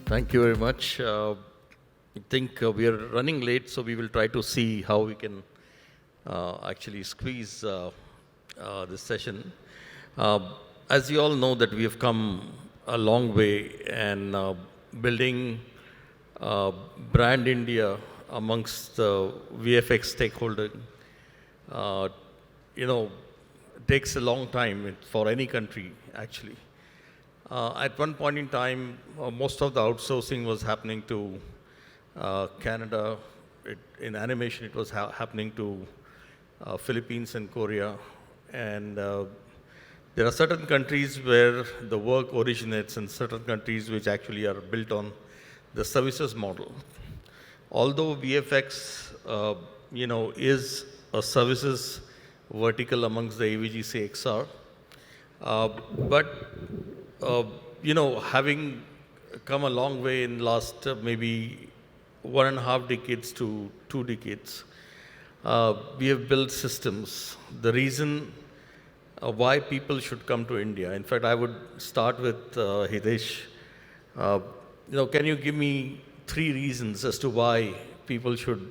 Thank you very much. I think we are running late, so we will try to see how we can actually squeeze this session. As you all know that we have come a long way and building brand India amongst the VFX stakeholder, uh, takes a long time for any country actually. At one point in time, most of the outsourcing was happening to Canada. In animation, it was happening to Philippines and Korea. And there are certain countries where the work originates and certain countries which actually are built on the services model. Although VFX, is a services vertical amongst the AVG CXR, but having come a long way in last maybe 1.5 decades to 2 decades, we have built systems. The reason why people should come to India. In fact, I would start with Hitesh. Can you give me 3 reasons as to why people should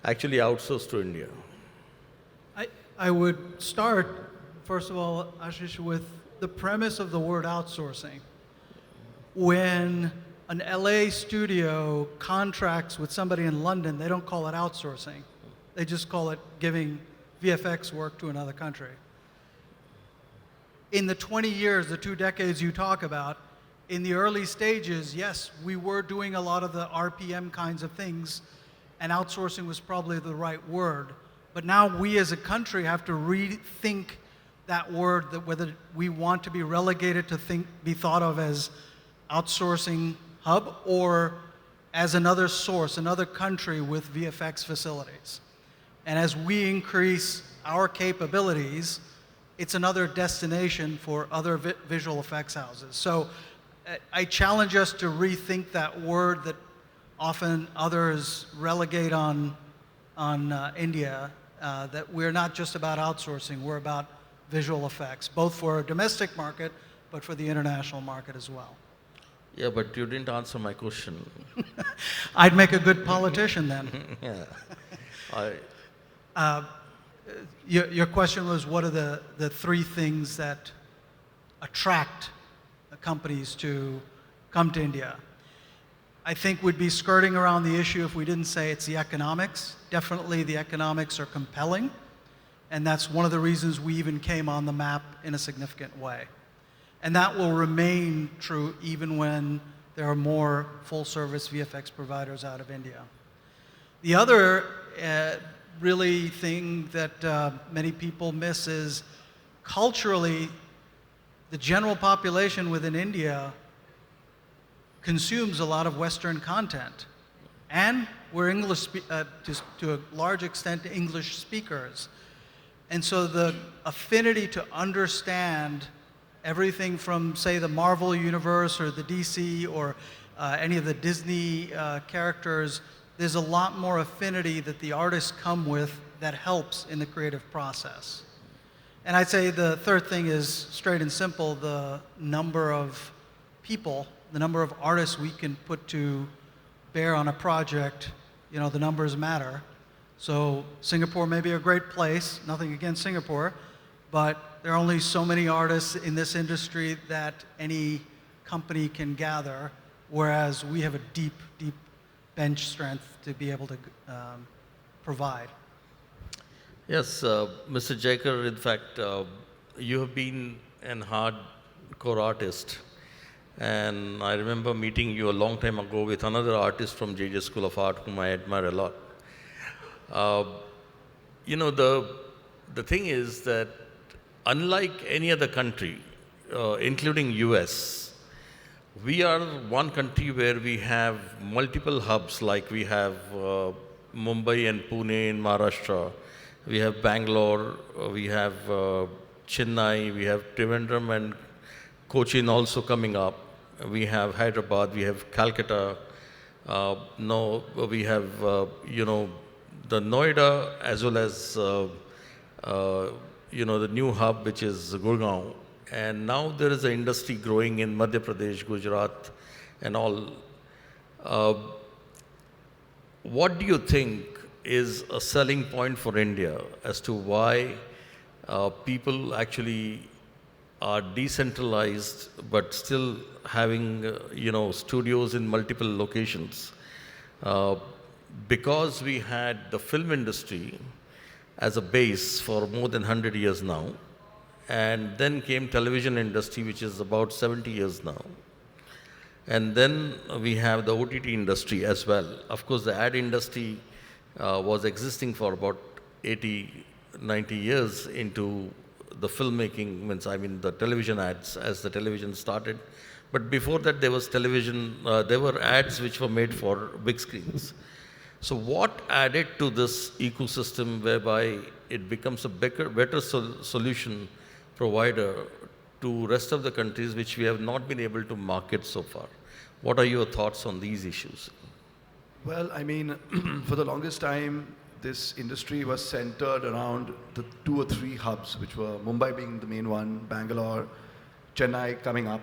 actually outsource to India? I would start, first of all, Ashish, with the premise of the word outsourcing. When an LA studio contracts with somebody in London, they don't call it outsourcing. They just call it giving VFX work to another country. In the 20 years, the 2 decades you talk about, in the early stages, yes, we were doing a lot of the RPM kinds of things, and outsourcing was probably the right word. But now we as a country have to rethink that word, that whether we want to be relegated to be thought of as outsourcing hub or as another source, another country with VFX facilities. And as we increase our capabilities, it's another destination for other visual effects houses. So I challenge us to rethink that word that often others relegate on India, that we're not just about outsourcing, we're about visual effects, both for a domestic market, but for the international market as well. Yeah, but you didn't answer my question. I'd make a good politician then. Yeah. Your question was, what are the 3 things that attract companies to come to India? I think we'd be skirting around the issue if we didn't say it's the economics. Definitely the economics are compelling. And that's one of the reasons we even came on the map in a significant way. And that will remain true even when there are more full-service VFX providers out of India. The other really thing that many people miss is culturally, the general population within India consumes a lot of Western content. And we're English, to a large extent, English speakers. And so the affinity to understand everything from, say, the Marvel universe or the DC or any of the Disney characters, there's a lot more affinity that the artists come with that helps in the creative process. And I'd say the third thing is straight and simple, the number of people, the number of artists we can put to bear on a project, the numbers matter. So Singapore may be a great place, nothing against Singapore, but there are only so many artists in this industry that any company can gather, whereas we have a deep, deep bench strength to be able to provide. Yes, Mr. Jayakar, in fact, you have been an hardcore artist. And I remember meeting you a long time ago with another artist from JJ School of Art whom I admire a lot. The thing is that unlike any other country, including US, we are one country where we have multiple hubs, like we have Mumbai and Pune in Maharashtra, we have Bangalore, we have Chennai, we have Trivandrum and Cochin also coming up, we have Hyderabad, we have Calcutta, we have, the Noida as well as the new hub which is Gurgaon, and now there is an industry growing in Madhya Pradesh, Gujarat, and all. Uh, what do you think is a selling point for India as to why people actually are decentralized but still having studios in multiple locations? Uh, because we had the film industry as a base for more than 100 years now, and then came television industry, which is about 70 years now, and then we have the OTT industry as well. Of course, the ad industry was existing for about 80, 90 years into the filmmaking, the television ads as the television started. But before that, there was television, there were ads which were made for big screens. So what added to this ecosystem whereby it becomes a better solution provider to rest of the countries which we have not been able to market so far? What are your thoughts on these issues? Well, I mean, for the longest time, this industry was centered around the 2 or 3 hubs, which were Mumbai being the main one, Bangalore, Chennai coming up.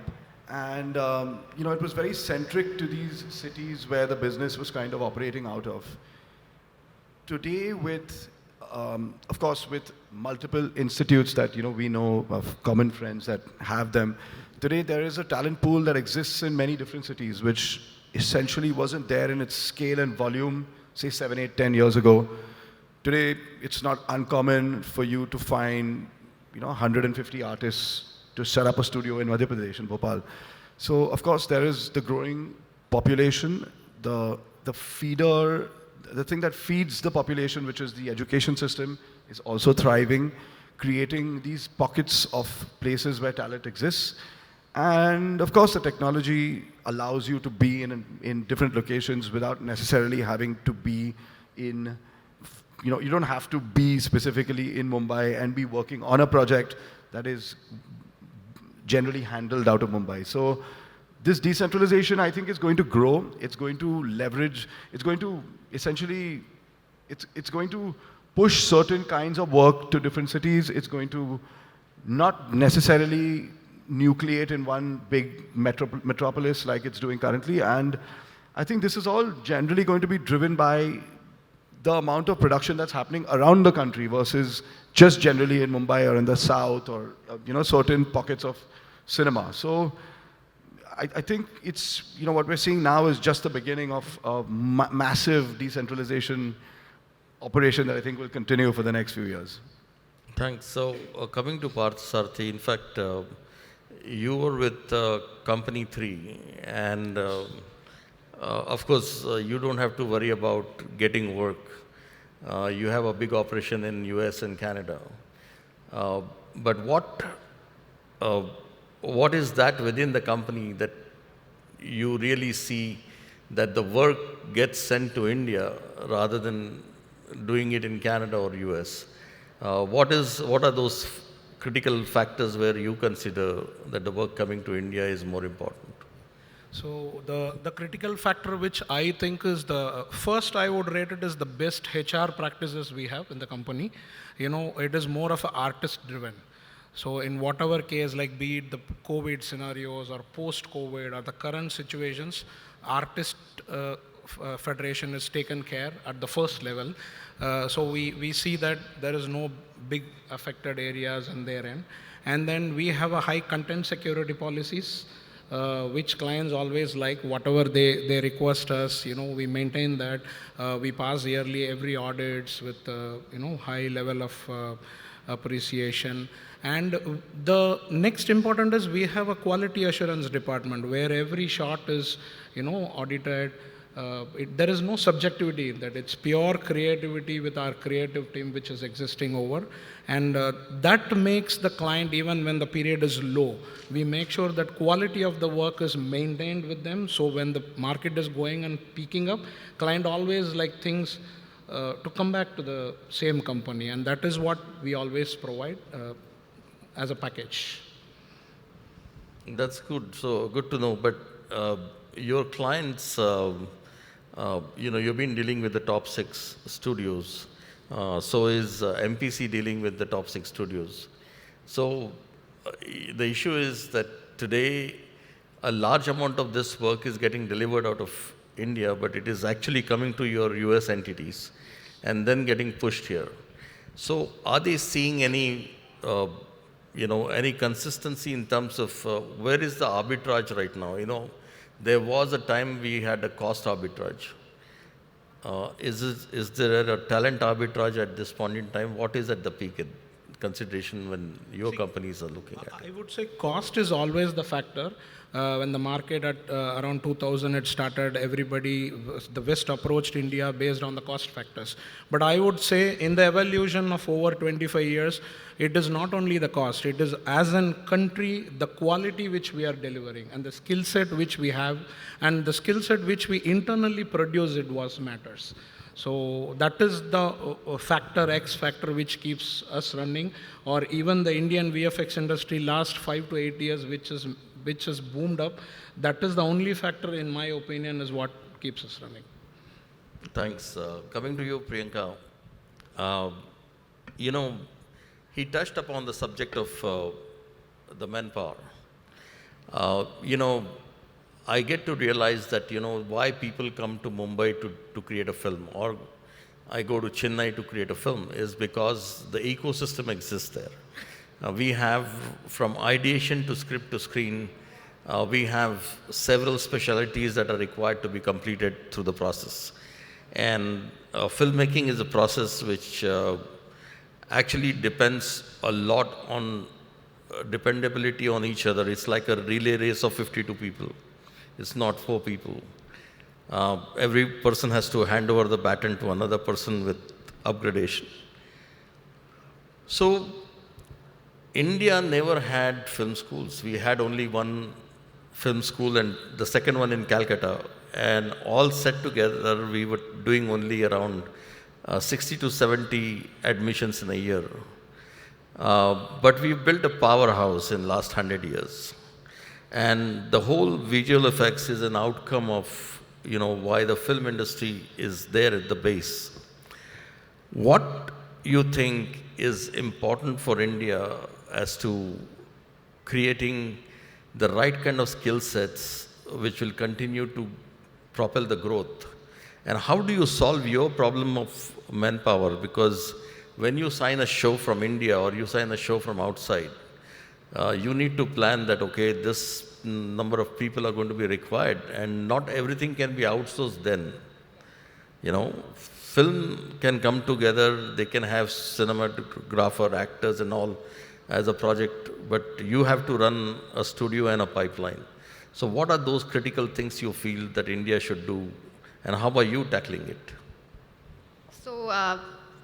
And, it was very centric to these cities where the business was kind of operating out of. Today, of course, with multiple institutes that, we know of common friends that have them, today there is a talent pool that exists in many different cities, which essentially wasn't there in its scale and volume, say 7, 8, 10 years ago. Today, it's not uncommon for you to find, 150 artists to set up a studio in Madhya Pradesh, in Bhopal. So, of course, there is the growing population, the feeder, the thing that feeds the population, which is the education system, is also thriving, creating these pockets of places where talent exists. And of course, the technology allows you to be in different locations without necessarily having to be in, you don't have to be specifically in Mumbai and be working on a project that is generally handled out of Mumbai. So this decentralization, I think, is going to grow. It's going to leverage, it's going to essentially, it's going to push certain kinds of work to different cities. It's going to not necessarily nucleate in one big metropolis like it's doing currently. And I think this is all generally going to be driven by the amount of production that's happening around the country versus just generally in Mumbai or in the south or, certain pockets of cinema. So I think it's, what we're seeing now is just the beginning of a massive decentralization operation that I think will continue for the next few years. Thanks. So coming to Parthasarathy, in fact, you were with Company 3, and of course, you don't have to worry about getting work. You have a big operation in US and Canada. But what is that within the company that you really see that the work gets sent to India rather than doing it in Canada or US? What are those critical factors where you consider that the work coming to India is more important? So the critical factor which I think is the first I would rate it as the best HR practices we have in the company. It is more of an artist driven. So in whatever case, like be it the COVID scenarios or post-COVID or the current situations, artist federation is taken care at the first level. So we see that there is no big affected areas in their end. And then we have a high content security policies, which clients always like. Whatever they request us, we maintain that. We pass yearly every audits with high level of appreciation. And the next important is we have a quality assurance department where every shot is audited. There is no subjectivity in that. It's pure creativity with our creative team which is existing over. And that makes the client, even when the period is low, we make sure that quality of the work is maintained with them. So when the market is going and peaking up, client always like things to come back to the same company. And that is what we always provide as a package. That's good. So good to know. But your clients, you've been dealing with the top 6 studios. So is MPC dealing with the top 6 studios. So the issue is that today a large amount of this work is getting delivered out of India, but it is actually coming to your US entities and then getting pushed here. So are they seeing any, any consistency in terms of where is the arbitrage right now? There was a time we had a cost arbitrage. Is there a talent arbitrage at this point in time? What is at the peak in consideration when your companies are looking at it? I would say cost is always the factor. When the market at around 2000 it started, the West approached India based on the cost factors. But I would say in the evolution of over 25 years, it is not only the cost, it is as a country, the quality which we are delivering and the skill set which we have and the skill set which we internally produce, it was matters. So that is the factor, X factor, which keeps us running, or even the Indian VFX industry last 5 to 8 years, which has boomed up. That is the only factor, in my opinion, is what keeps us running. Thanks. Coming to you, Priyanka, he touched upon the subject of the manpower. I get to realize that, why people come to Mumbai to create a film, or I go to Chennai to create a film, is because the ecosystem exists there. We have, from ideation to script to screen, we have several specialties that are required to be completed through the process. And filmmaking is a process which actually depends a lot on dependability on each other. It's like a relay race of 52 people. It's not 4 people. Every person has to hand over the baton to another person with upgradation. So India never had film schools. We had only one film school and the second one in Calcutta. And all set together, we were doing only around 60 to 70 admissions in a year. But we built a powerhouse in last 100 years. And the whole visual effects is an outcome of, why the film industry is there at the base. What you think is important for India as to creating the right kind of skill sets which will continue to propel the growth? And how do you solve your problem of manpower? Because when you sign a show from India or you sign a show from outside, you need to plan that, okay, this number of people are going to be required, and not everything can be outsourced then. Film can come together, they can have cinematographer, actors and all as a project, but you have to run a studio and a pipeline. So what are those critical things you feel that India should do, and how are you tackling it? So I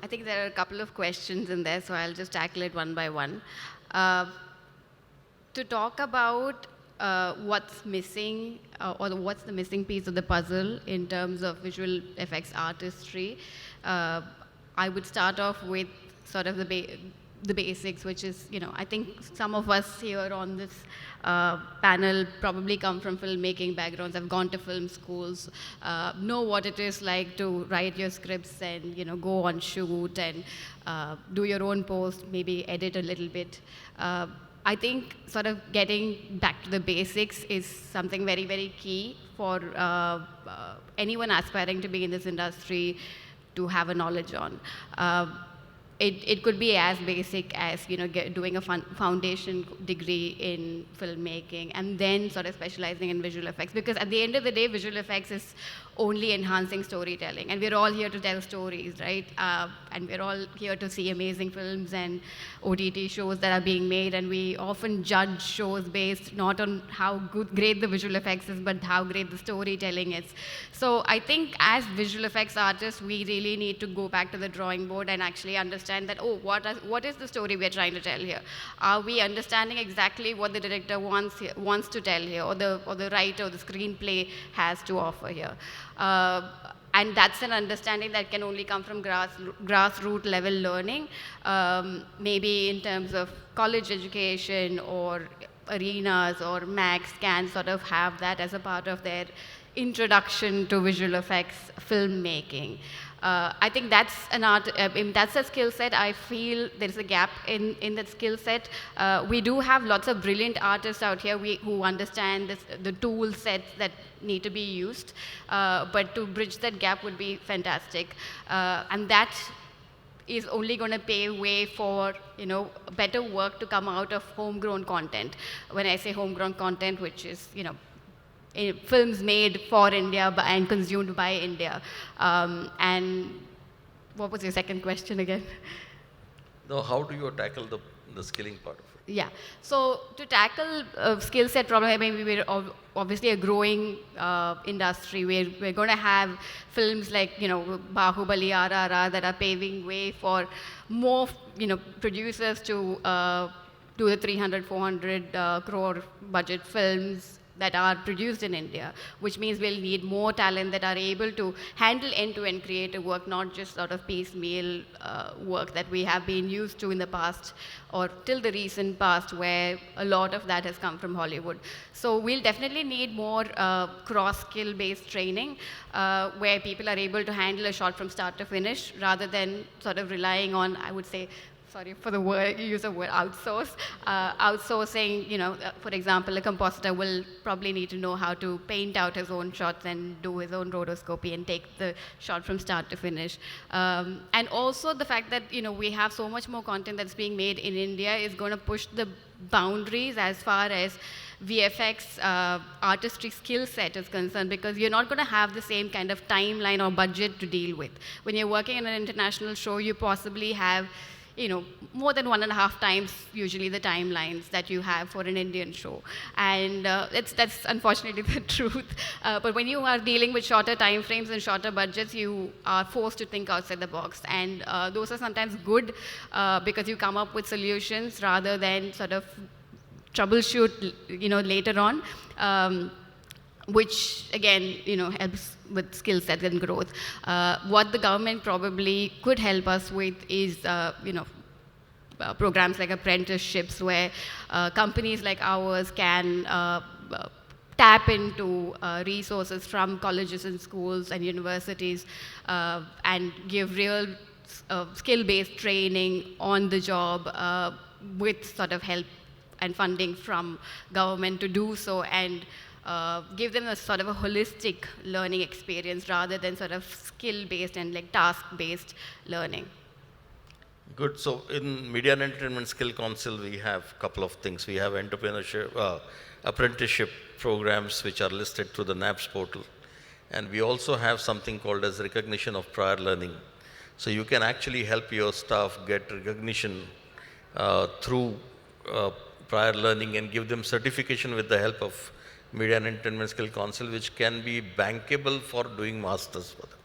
think there are a couple of questions in there, so I'll just tackle it one by one. To talk about what's missing or what's the missing piece of the puzzle in terms of visual effects artistry, I would start off with sort of the basics, which is, I think some of us here on this panel probably come from filmmaking backgrounds, have gone to film schools, know what it is like to write your scripts and, go on shoot and do your own post, maybe edit a little bit. I think sort of getting back to the basics is something very, very key for anyone aspiring to be in this industry to have a knowledge on. It could be as basic as doing a foundation degree in filmmaking and then sort of specializing in visual effects, because at the end of the day, visual effects is only enhancing storytelling, and we're all here to tell stories, right? And we're all here to see amazing films and OTT shows that are being made, and we often judge shows based not on how great the visual effects is, but how great the storytelling is. So I think as visual effects artists, we really need to go back to the drawing board and actually understand that, what is the story we're trying to tell here? Are we understanding exactly what the director wants to tell here, or the writer or the screenplay has to offer here? And that's an understanding that can only come from grassroots level learning, maybe in terms of college education or arenas or MACs can sort of have that as a part of their introduction to visual effects filmmaking. I think that's that's a skill set. I feel there's a gap in that skill set. We do have lots of brilliant artists out here who understand the tool sets that need to be used, but to bridge that gap would be fantastic. And that is only going to pave way for better work to come out of homegrown content. When I say homegrown content, which is films made for India and consumed by India. And what was your second question again? No, how do you tackle the skilling part of it? Yeah. So to tackle skill set problem, I mean, we're obviously a growing industry. We're going to have films like Bahubali, RRR that are paving way for more producers to do the 300, 400 crore budget films that are produced in India, which means we'll need more talent that are able to handle end-to-end creative work, not just sort of piecemeal work that we have been used to in the past or till the recent past, where a lot of that has come from Hollywood. So we'll definitely need more cross-skill based training where people are able to handle a shot from start to finish rather than sort of relying on, I would say, sorry for the word, use of word outsource. Outsourcing, for example, a compositor will probably need to know how to paint out his own shots and do his own rotoscopy and take the shot from start to finish. And also the fact that, we have so much more content that's being made in India is going to push the boundaries as far as VFX artistry skill set is concerned, because you're not going to have the same kind of timeline or budget to deal with. When you're working in an international show, you possibly have more than 1.5 times usually the timelines that you have for an Indian show. And that's unfortunately the truth. But when you are dealing with shorter time frames and shorter budgets, you are forced to think outside the box. And those are sometimes good because you come up with solutions rather than sort of troubleshoot, later on. Which again, helps with skill set and growth. What the government probably could help us with is, programs like apprenticeships, where companies like ours can tap into resources from colleges and schools and universities and give real skill-based training on the job with sort of help and funding from government to do so, and give them a sort of a holistic learning experience rather than sort of skill-based and like task-based learning. Good. So in Media and Entertainment Skill Council, we have a couple of things. We have entrepreneurship, apprenticeship programs which are listed through the NAPS portal. And we also have something called as recognition of prior learning. So you can actually help your staff get recognition through prior learning and give them certification with the help of Media and Entertainment Skill Council, which can be bankable for doing masters for them.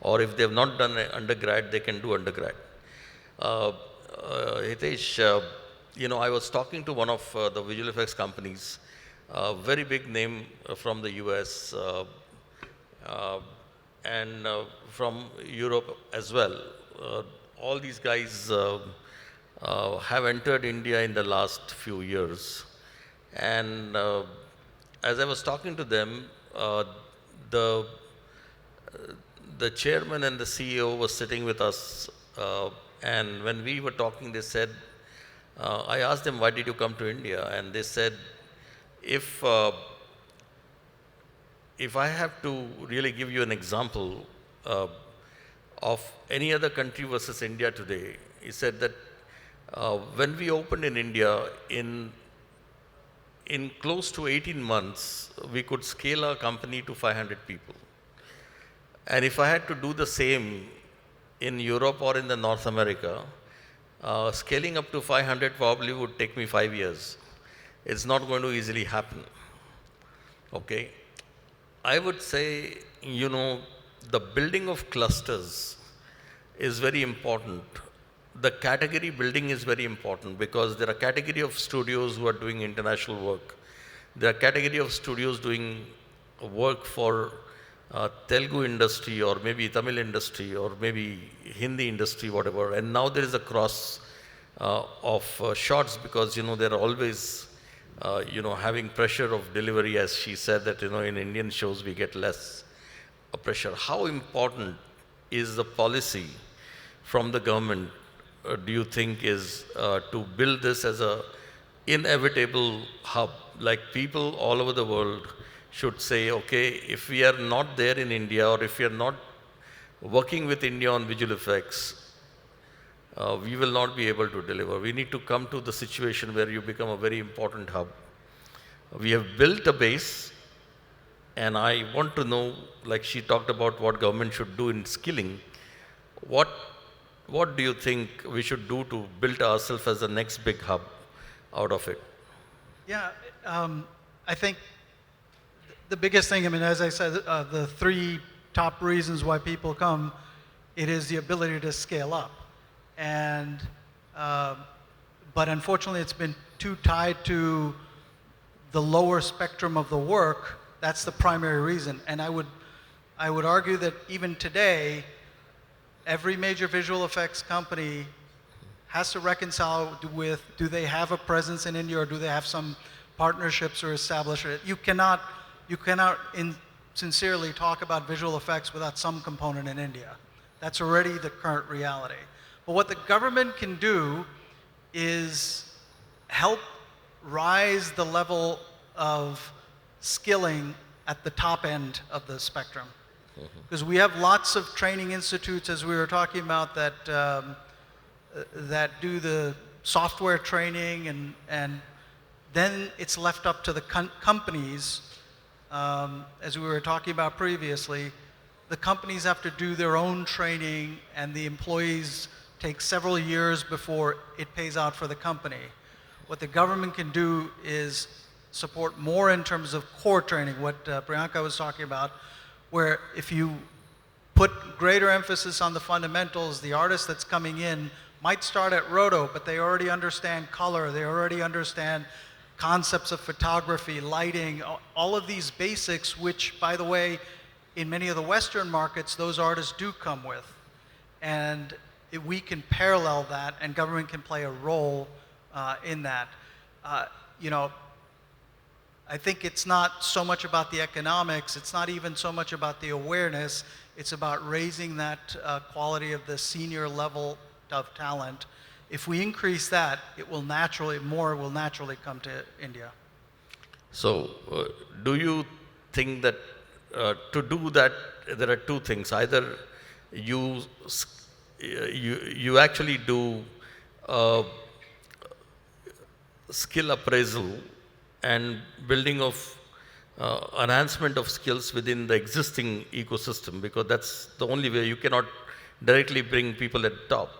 Or if they have not done undergrad, they can do undergrad. Hitesh, I was talking to one of the visual effects companies, a very big name from the US and from Europe as well. All these guys have entered India in the last few years. And as I was talking to them, the chairman and the CEO was sitting with us, and when we were talking, they said, I asked them, why did you come to India? And they said, if I have to really give you an example of any other country versus India today, he said that when we opened in India, in close to 18 months, we could scale our company to 500 people. And if I had to do the same in Europe or in the North America, scaling up to 500 probably would take me 5 years. It's not going to easily happen. Okay? I would say, the building of clusters is very important. The category building is very important because there are category of studios who are doing international work. There are category of studios doing work for Telugu industry or maybe Tamil industry or maybe Hindi industry, whatever. And now there is a cross of shots because, there are always having pressure of delivery, as she said that, in Indian shows we get less pressure. How important is the policy from the government, do you think, is to build this as a inevitable hub? Like people all over the world should say, okay, if we are not there in India, or if we are not working with India on visual effects, we will not be able to deliver. We need to come to the situation where you become a very important hub. We have built a base, and I want to know, like she talked about what government should do in skilling, what do you think we should do to build ourselves as the next big hub out of it? Yeah, I think the biggest thing, as I said, the three top reasons why people come, it is the ability to scale up. And, but unfortunately, it's been too tied to the lower spectrum of the work. That's the primary reason. And I would argue that even today, every major visual effects company has to reconcile with, do they have a presence in India, or do they have some partnerships or establish it? You cannot sincerely talk about visual effects without some component in India. That's already the current reality. But what the government can do is help rise the level of skilling at the top end of the spectrum. Because we have lots of training institutes, as we were talking about, that do the software training, and then it's left up to the companies, as we were talking about previously. The companies have to do their own training, and the employees take several years before it pays out for the company. What the government can do is support more in terms of core training, what Priyanka was talking about, where if you put greater emphasis on the fundamentals, the artist that's coming in might start at roto, but they already understand color, they already understand concepts of photography, lighting, all of these basics, which, by the way, in many of the Western markets, those artists do come with. And we can parallel that, and government can play a role in that. I think it's not so much about the economics, it's not even so much about the awareness, it's about raising that quality of the senior level of talent. If we increase that, more will naturally come to India. So, do you think that to do that, there are two things. Either you actually do skill appraisal and building of enhancement of skills within the existing ecosystem, because that's the only way. You cannot directly bring people at the top,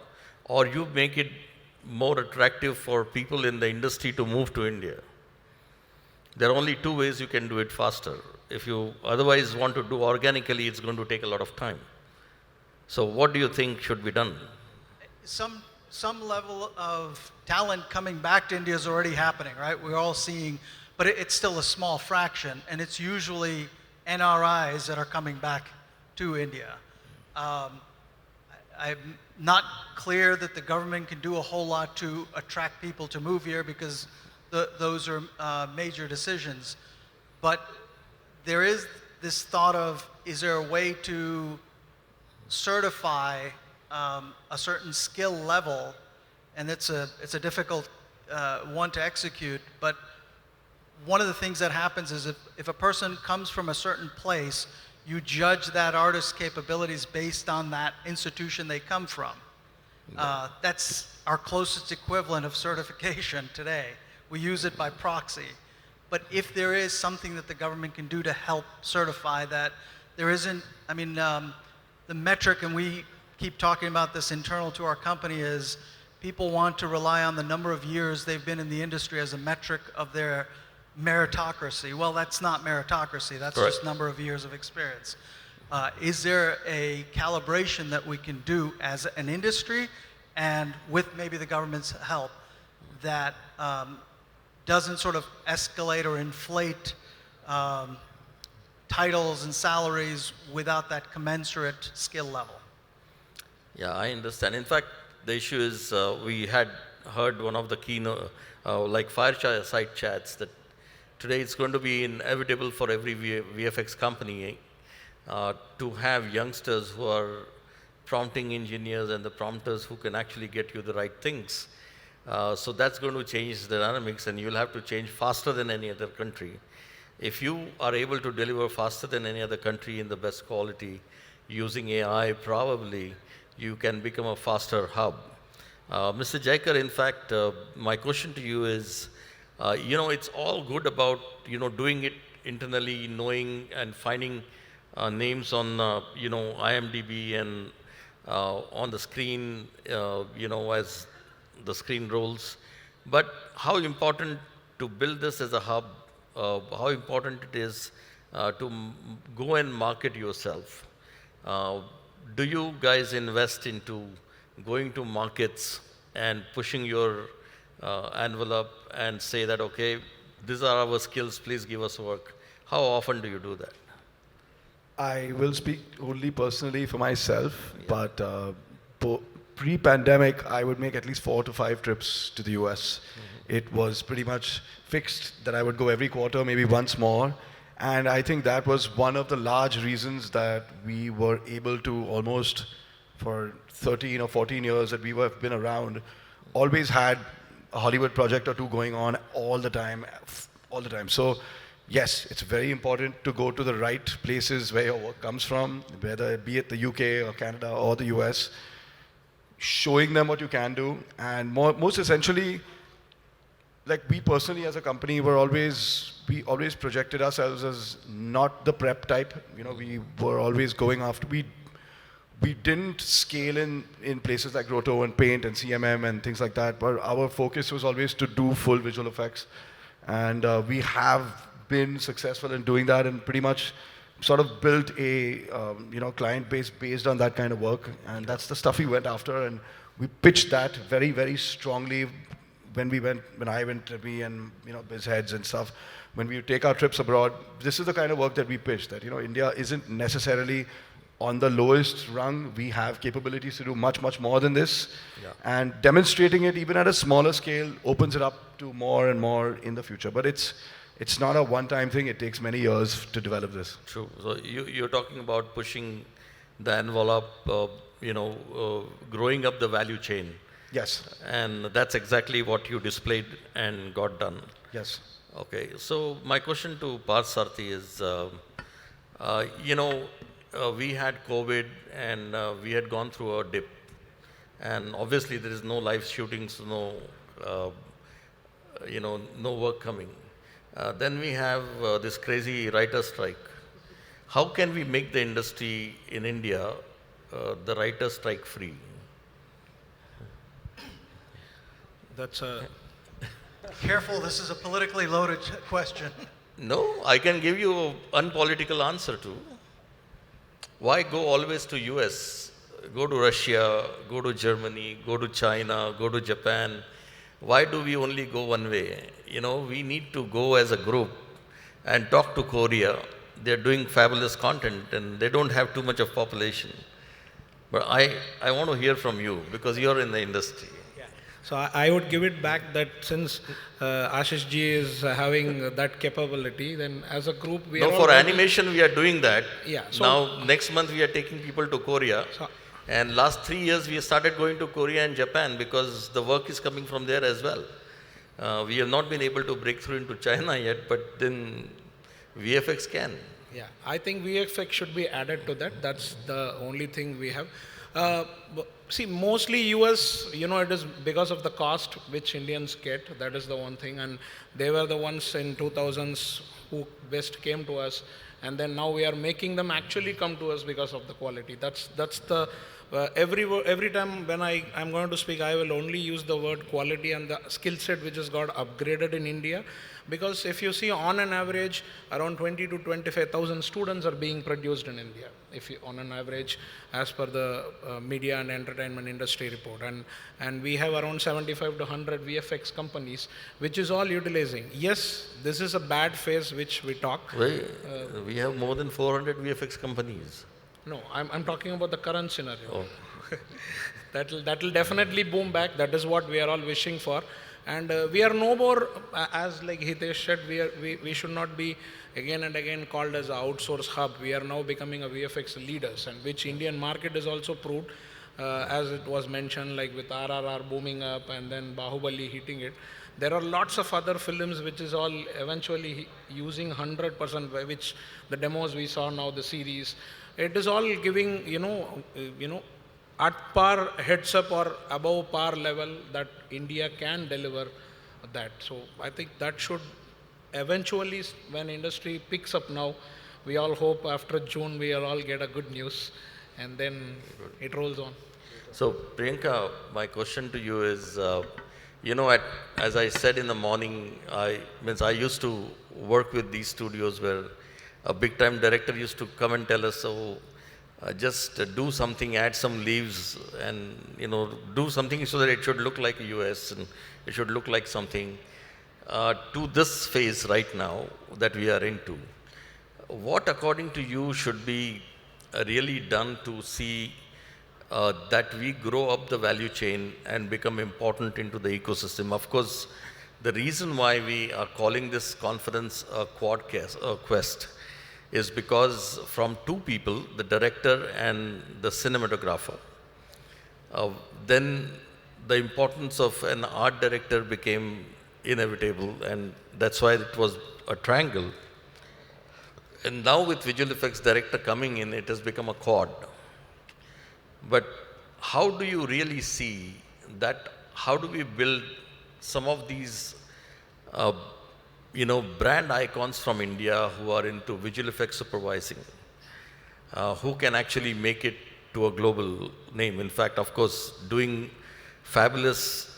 or you make it more attractive for people in the industry to move to India. There are only two ways you can do it faster. If you otherwise want to do organically, it's going to take a lot of time. So what do you think should be done? Some level of talent coming back to India is already happening, right? We're all seeing, but it's still a small fraction, and it's usually NRIs that are coming back to India. I'm not clear that the government can do a whole lot to attract people to move here, because those are major decisions. But there is this thought of, is there a way to certify a certain skill level? And it's a difficult one to execute, but one of the things that happens is if a person comes from a certain place, you judge that artist's capabilities based on that institution they come from. That's our closest equivalent of certification today. We use it by proxy. But if there is something that the government can do to help certify that, there isn't, the metric, and we keep talking about this internal to our company, is people want to rely on the number of years they've been in the industry as a metric of their meritocracy. Well, that's not meritocracy, that's Correct. just number of years of experience. Is there a calibration that we can do as an industry, and with maybe the government's help, that doesn't sort of escalate or inflate titles and salaries without that commensurate skill level? Yeah, I understand. In fact, the issue is we had heard one of the keynote, like fireside chats, that today it's going to be inevitable for every VFX company to have youngsters who are prompting engineers and the prompters who can actually get you the right things. So that's going to change the dynamics, and you'll have to change faster than any other country. If you are able to deliver faster than any other country in the best quality using AI, probably you can become a faster hub. Mr. Jayakar, in fact, my question to you is, it's all good about, doing it internally, knowing and finding names on, IMDb and on the screen, as the screen rolls. But how important to build this as a hub, how important it is to go and market yourself. Do you guys invest into going to markets and pushing your envelope and say that, okay, these are our skills, please give us work? How often do you do that? I will speak only personally for myself, but pre-pandemic, I would make at least 4 to 5 trips to the US. It was pretty much fixed that I would go every quarter, maybe once more. And I think that was one of the large reasons that we were able to almost, for 13 or 14 years that we have been around, always had a Hollywood project or two going on all the time. So yes, it's very important to go to the right places where your work comes from, whether it be it the UK or Canada or the US, showing them what you can do, and most essentially, like we personally as a company we always projected ourselves as not the prep type. We were always going after, we didn't scale in places like Roto and Paint and CMM and things like that, but our focus was always to do full visual effects. And we have been successful in doing that and pretty much sort of built a client base based on that kind of work. And that's the stuff we went after, and we pitched that very, very strongly when I went, me and biz heads and stuff, when we take our trips abroad. This is the kind of work that we pitched, that India isn't necessarily on the lowest rung. We have capabilities to do much, much more than this. Yeah. And demonstrating it even at a smaller scale opens it up to more and more in the future. But it's not a one-time thing. It takes many years to develop this. True. So you're talking about pushing the envelope, growing up the value chain. Yes. And that's exactly what you displayed and got done. Yes. Okay. So my question to Parthasarathy is, we had COVID and we had gone through a dip. And obviously there is no live shootings, no work coming. Then we have this crazy writer strike. How can we make the industry in India the writer strike free? That's a... Careful, this is a politically loaded question. No, I can give you an unpolitical answer too. Why go always to US? Go to Russia, go to Germany, go to China, go to Japan. Why do we only go one way? We need to go as a group and talk to Korea. They're doing fabulous content and they don't have too much of population. But I want to hear from you because you're in the industry. So I would give it back that since Ashish ji is having that capability, then as a group we are... No, for animation we are doing that. Yeah. So now next month we are taking people to Korea. And last 3 years we started going to Korea and Japan because the work is coming from there as well. We have not been able to break through into China yet, but then VFX can. Yeah, I think VFX should be added to that. That's the only thing we have. See, mostly US, it is because of the cost which Indians get. That is the one thing. And they were the ones in 2000s who best came to us. And then now we are making them actually come to us because of the quality. That's the every time when I'm going to speak, I will only use the word quality and the skill set which has got upgraded in India. Because if you see on an average, around 20 to 25,000 students are being produced in India, on an average, as per the media and entertainment industry report. And we have around 75 to 100 VFX companies, which is all utilizing. Yes, this is a bad phase which we talk. We have more than 400 VFX companies. No, I'm talking about the current scenario. Oh, That'll definitely boom back. That is what we are all wishing for. And we are no more, as like Hitesh said, we should not be again and again called as an outsource hub. We are now becoming a VFX leaders, and which Indian market is also proved, as it was mentioned, like with RRR booming up and then Bahubali hitting it. There are lots of other films which is all eventually using 100%, which the demos we saw now, the series, it is all giving, at par heads up or above par level that India can deliver that. So I think that should eventually, when industry picks up now, we all hope after June we will all get a good news, and then it rolls on. So Priyanka, my question to you is, as I said in the morning, I used to work with these studios where a big time director used to come and tell us, just do something, add some leaves, and do something so that it should look like US and it should look like something. To this phase right now that we are into, what according to you should be really done to see that we grow up the value chain and become important into the ecosystem? Of course, the reason why we are calling this conference a quest is because from two people, the director and the cinematographer, then the importance of an art director became inevitable, and that's why it was a triangle. And now with visual effects director coming in, it has become a quad. But how do you really see that? How do we build some of these brand icons from India who are into visual effects supervising, who can actually make it to a global name? In fact, of course, doing fabulous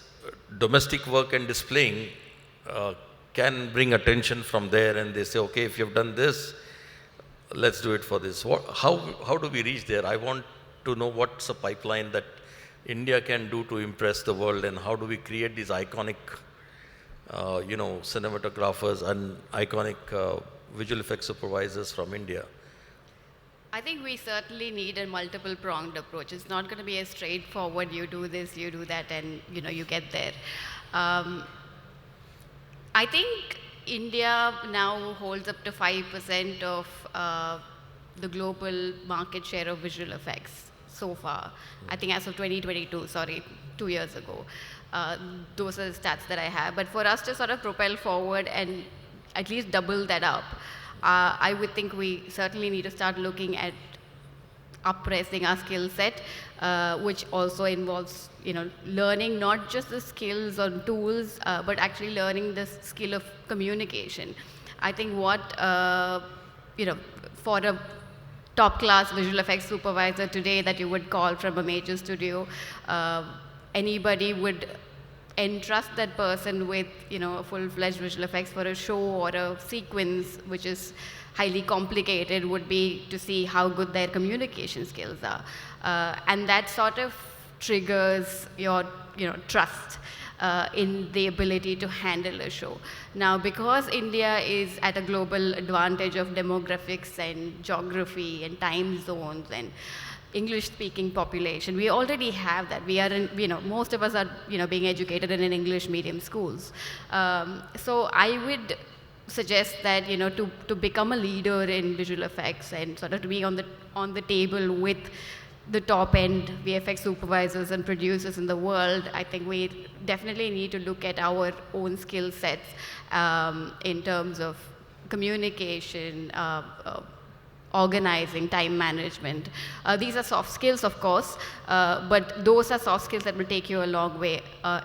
domestic work and displaying can bring attention from there, and they say, okay, if you've done this, let's do it for this. How do we reach there? I want to know what's a pipeline that India can do to impress the world, and how do we create these iconic cinematographers and iconic visual effects supervisors from India? I think we certainly need a multiple pronged approach. It's not going to be a straightforward, you do this, you do that, and you get there. I think India now holds up to 5% of the global market share of visual effects so far. I think as of 2022, sorry, 2 years ago. Those are the stats that I have. But for us to sort of propel forward and at least double that up, I would think we certainly need to start looking at uppressing our skill set, which also involves learning not just the skills or tools, but actually learning the skill of communication. I think what for a top-class visual effects supervisor today that you would call from a major studio, anybody would entrust that person with a full-fledged visual effects for a show or a sequence which is highly complicated would be to see how good their communication skills are. And that sort of triggers your trust in the ability to handle a show. Now, because India is at a global advantage of demographics and geography and time zones and English-speaking population, we already have that. We are most of us are, being educated in English medium schools. So I would suggest that, to become a leader in visual effects and sort of to be on the table with the top-end VFX supervisors and producers in the world, I think we definitely need to look at our own skill sets in terms of communication, organizing, time management. These are soft skills, of course, but those are soft skills that will take you a long way,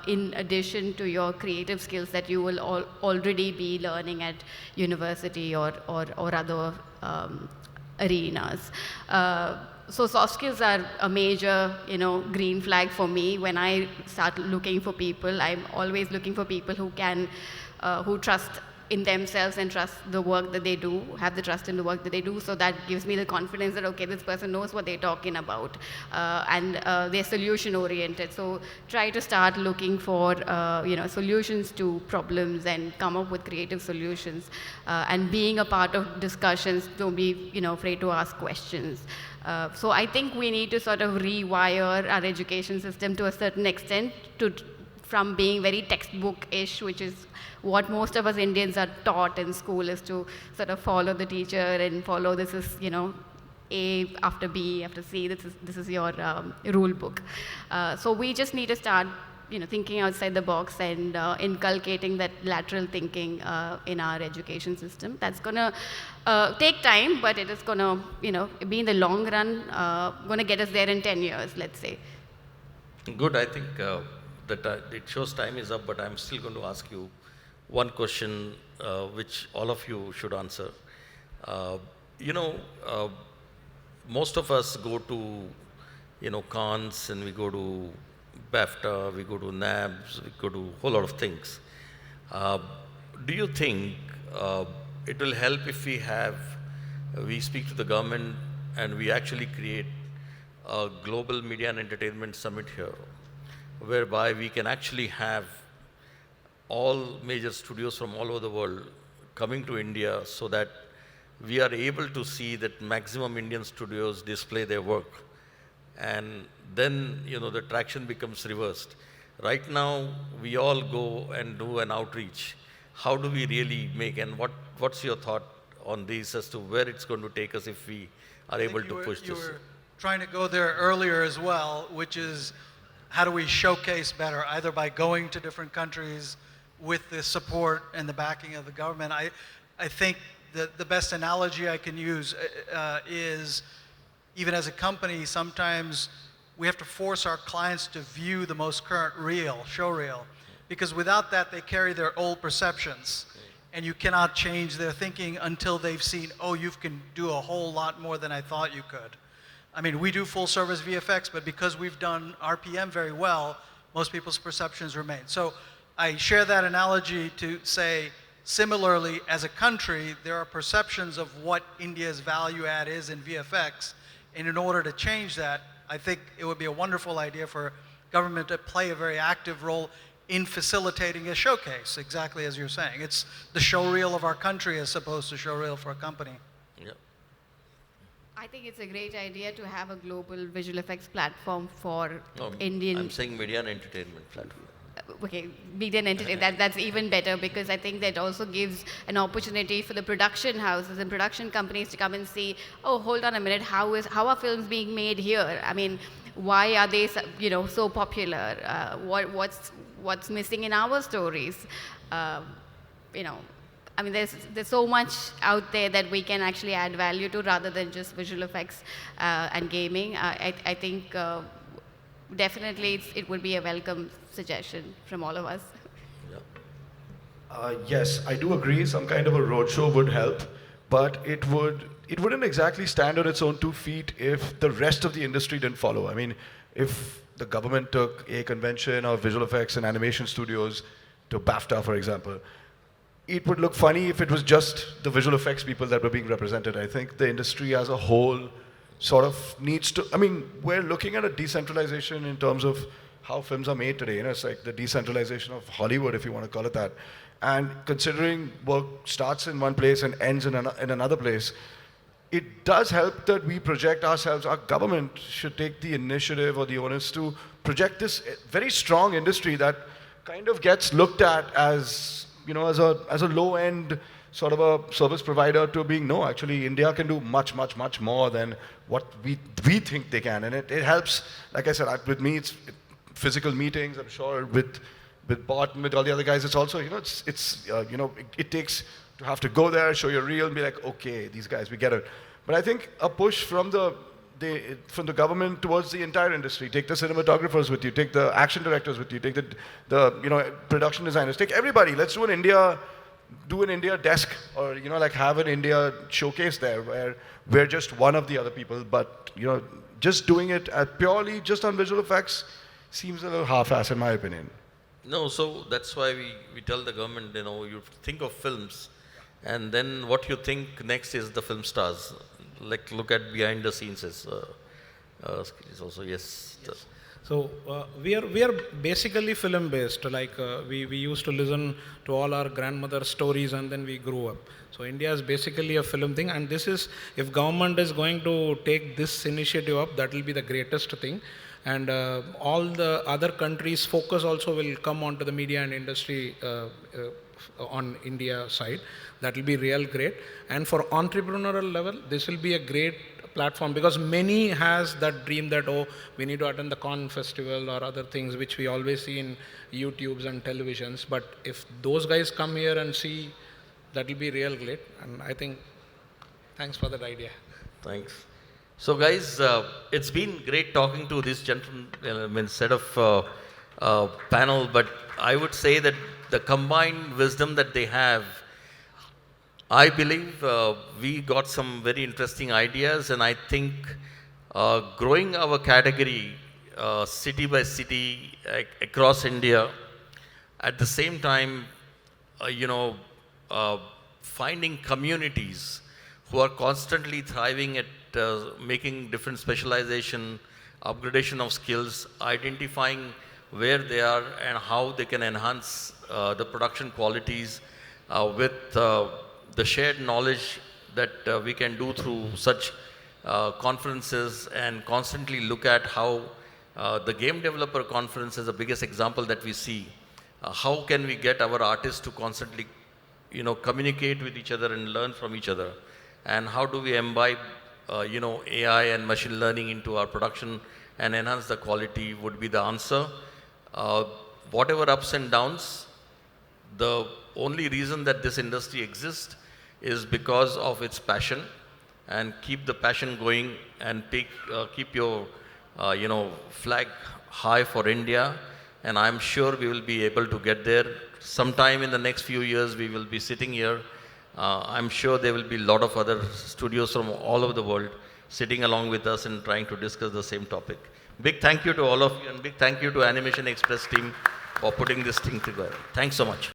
in addition to your creative skills that you will already be learning at university or other arenas. So soft skills are a major, green flag for me. When I start looking for people, I'm always looking for people who can, who trust in themselves and trust the work that they do, have the trust in the work that they do. So that gives me the confidence that, okay, this person knows what they're talking about, and they're solution oriented. So try to start looking for, solutions to problems and come up with creative solutions. And being a part of discussions, don't be, afraid to ask questions. So I think we need to sort of rewire our education system to a certain extent from being very textbook-ish, which is what most of us Indians are taught in school, is to sort of follow the teacher and follow, this is, A after B after C, this is your rule book. So we just need to start thinking outside the box and inculcating that lateral thinking in our education system. That's going to take time, but it is going to be in the long run, going to get us there in 10 years, let's say. Good. I think that it shows time is up, but I'm still going to ask you one question which all of you should answer. Most of us go to Cannes, and we go to BAFTA, we go to NABS, we go to a whole lot of things. Do you think it will help if we speak to the government and we actually create a global media and entertainment summit here, whereby we can actually have all major studios from all over the world coming to India, so that we are able to see that maximum Indian studios display their work? And then, the traction becomes reversed. Right now, we all go and do an outreach. How do we really make, and what's your thought on this as to where it's going to take us if we are able to push this? You were trying to go there earlier as well, which is, how do we showcase better, either by going to different countries with the support and the backing of the government? I think that the best analogy I can use is, even as a company, sometimes we have to force our clients to view the most current show reel, because without that, they carry their old perceptions, and you cannot change their thinking until they've seen, oh, you can do a whole lot more than I thought you could. I mean, we do full service VFX, but because we've done RPM very well, most people's perceptions remain. So I share that analogy to say, similarly, as a country, there are perceptions of what India's value add is in VFX. And in order to change that, I think it would be a wonderful idea for government to play a very active role in facilitating a showcase, exactly as you're saying. It's the show reel of our country as opposed to show reel for a company. Yeah. I think it's a great idea to have a global visual effects platform for No, Indian. I'm saying media and entertainment platform. Okay, media and entertainment, that's even better, because I think that also gives an opportunity for the production houses and production companies to come and see, oh, hold on a minute, how are films being made here? I mean, why are they so popular? What's missing in our stories? I mean, there's so much out there that we can actually add value to, rather than just visual effects and gaming. I think definitely it would be a welcome suggestion from all of us. Yes, I do agree. Some kind of a roadshow would help, but it wouldn't exactly stand on its own 2 feet if the rest of the industry didn't follow. I mean, if the government took a convention of visual effects and animation studios to BAFTA, for example, it would look funny if it was just the visual effects people that were being represented. I think the industry as a whole sort of needs to, I mean, we're looking at a decentralization in terms of how films are made today. It's like the decentralization of Hollywood, if you want to call it that. And considering work starts in one place and ends in another place, it does help that we project ourselves. Our government should take the initiative or the onus to project this very strong industry that kind of gets looked at as, as a low-end sort of a service provider, to being, no, actually India can do much, much, much more than what we think they can. And it helps, like I said, with me, it's physical meetings, I'm sure, with Bot and with all the other guys. It's also, it takes to have to go there, show your reel, and be like, okay, these guys, we get it. But I think a push from the government towards the entire industry. Take the cinematographers with you, take the action directors with you, take the production designers, take everybody. Let's do an India desk, or like have an India showcase there where we're just one of the other people. But just doing it purely just on visual effects seems a little half-assed in my opinion. No, so that's why we tell the government, you think of films, and then what you think next is the film stars. Like, look at behind the scenes is also, yes. So we are basically film based. Like we used to listen to all our grandmother stories and then we grew up. So India is basically a film thing, and this is, if government is going to take this initiative up, that will be the greatest thing. And all the other countries' focus also will come onto the media and industry on India side. That will be real great. And for entrepreneurial level, this will be a great platform, because many has that dream that, oh, we need to attend the con festival or other things which we always see in YouTubes and televisions. But if those guys come here and see, that will be real great. And I think, thanks for that idea. Thanks. So, guys, it's been great talking to this gentleman, set of panel, but I would say that the combined wisdom that they have, I believe we got some very interesting ideas, and I think growing our category city by city across India, at the same time, finding communities who are constantly thriving at making different specialization, upgradation of skills, identifying where they are and how they can enhance the production qualities with the shared knowledge that we can do through such conferences, and constantly look at how the game developer conference is the biggest example that we see. How can we get our artists to constantly communicate with each other and learn from each other? And how do we imbibe AI and machine learning into our production and enhance the quality would be the answer. Whatever ups and downs, the only reason that this industry exists is because of its passion, and keep the passion going and keep your flag high for India, and I'm sure we will be able to get there. Sometime in the next few years we will be sitting here. I'm sure there will be a lot of other studios from all over the world sitting along with us and trying to discuss the same topic. Big thank you to all of you, and big thank you to Animation Express team for putting this thing together. Thanks so much.